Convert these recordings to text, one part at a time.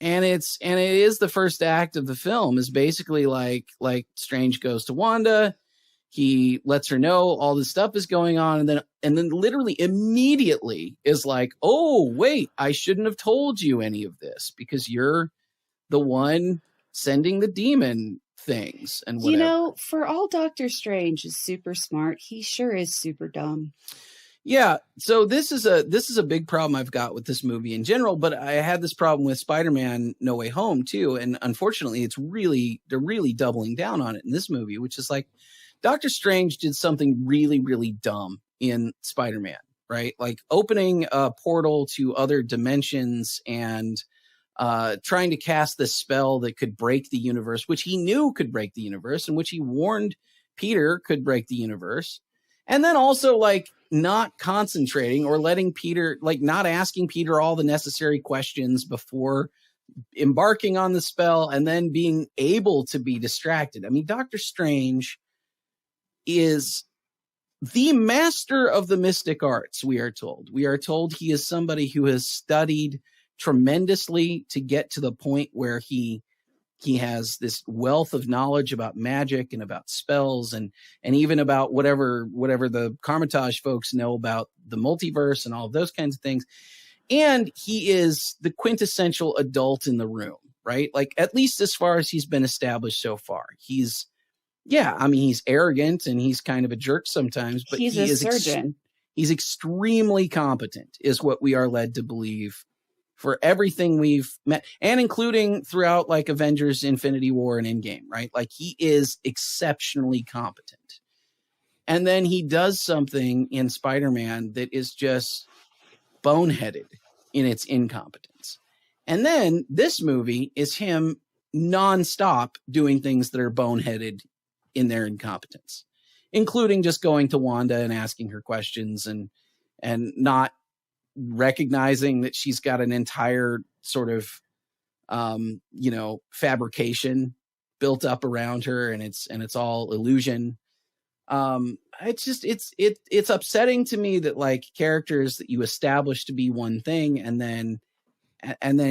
And it is the first act of the film is basically like Strange goes to Wanda. He lets her know all this stuff is going on. And then literally immediately is like, oh, wait, I shouldn't have told you any of this because you're the one sending the demon things and whatever. For all Doctor Strange is super smart, he sure is super dumb. Yeah, so this is a big problem I've got with this movie in general, but I had this problem with Spider-Man No Way Home too, and unfortunately they're really doubling down on it in this movie, which is like Doctor Strange did something really, really dumb in Spider-Man, right? Like opening a portal to other dimensions and trying to cast this spell that could break the universe, which he knew could break the universe, and which he warned Peter could break the universe. And then also like not concentrating or letting Peter, like not asking Peter all the necessary questions before embarking on the spell and then being able to be distracted. I mean, Doctor Strange is the master of the mystic arts, we are told. We are told he is somebody who has studied tremendously to get to the point where he has this wealth of knowledge about magic and about spells and even about whatever the Karmitage folks know about the multiverse and all of those kinds of things. And he is the quintessential adult in the room, right? Like at least as far as he's been established so far. He's arrogant and he's kind of a jerk sometimes, but he's a surgeon. He's extremely competent is what we are led to believe for everything we've met, and including throughout like Avengers, Infinity War, and Endgame, right? Like he is exceptionally competent. And then he does something in Spider-Man that is just boneheaded in its incompetence. And then this movie is him nonstop doing things that are boneheaded in their incompetence, including just going to Wanda and asking her questions and not recognizing that she's got an entire sort of fabrication built up around her and it's all illusion. It's upsetting to me that like characters that you establish to be one thing and then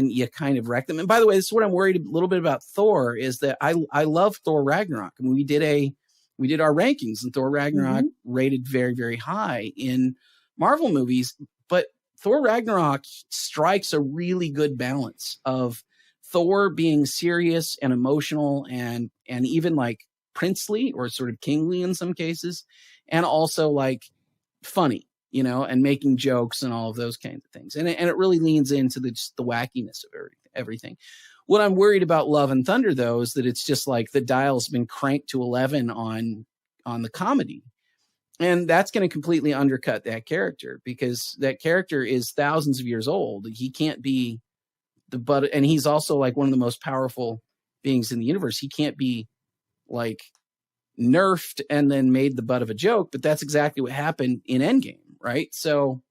you kind of wreck them. And by the way, this is what I'm worried a little bit about Thor is that I love Thor Ragnarok. I mean, we did our rankings and Thor Ragnarok rated very, very high in Marvel movies, but Thor Ragnarok strikes a really good balance of Thor being serious and emotional and even like princely or sort of kingly in some cases, and also like funny, and making jokes and all of those kinds of things. And it really leans into the wackiness of everything. What I'm worried about Love and Thunder, though, is that it's just like the dial's been cranked to 11 on the comedy. And that's going to completely undercut that character because that character is thousands of years old. He can't be the butt. And he's also like one of the most powerful beings in the universe. He can't be like nerfed and then made the butt of a joke, but that's exactly what happened in Endgame, right? So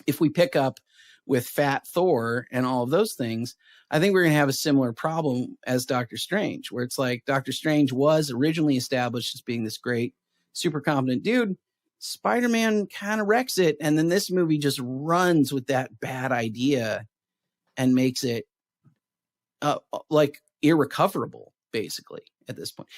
if we pick up with Fat Thor and all of those things, I think we're going to have a similar problem as Doctor Strange, where it's like Doctor Strange was originally established as being this great, super competent dude. Spider-Man kind of wrecks it. And then this movie just runs with that bad idea and makes it like irrecoverable, basically, at this point.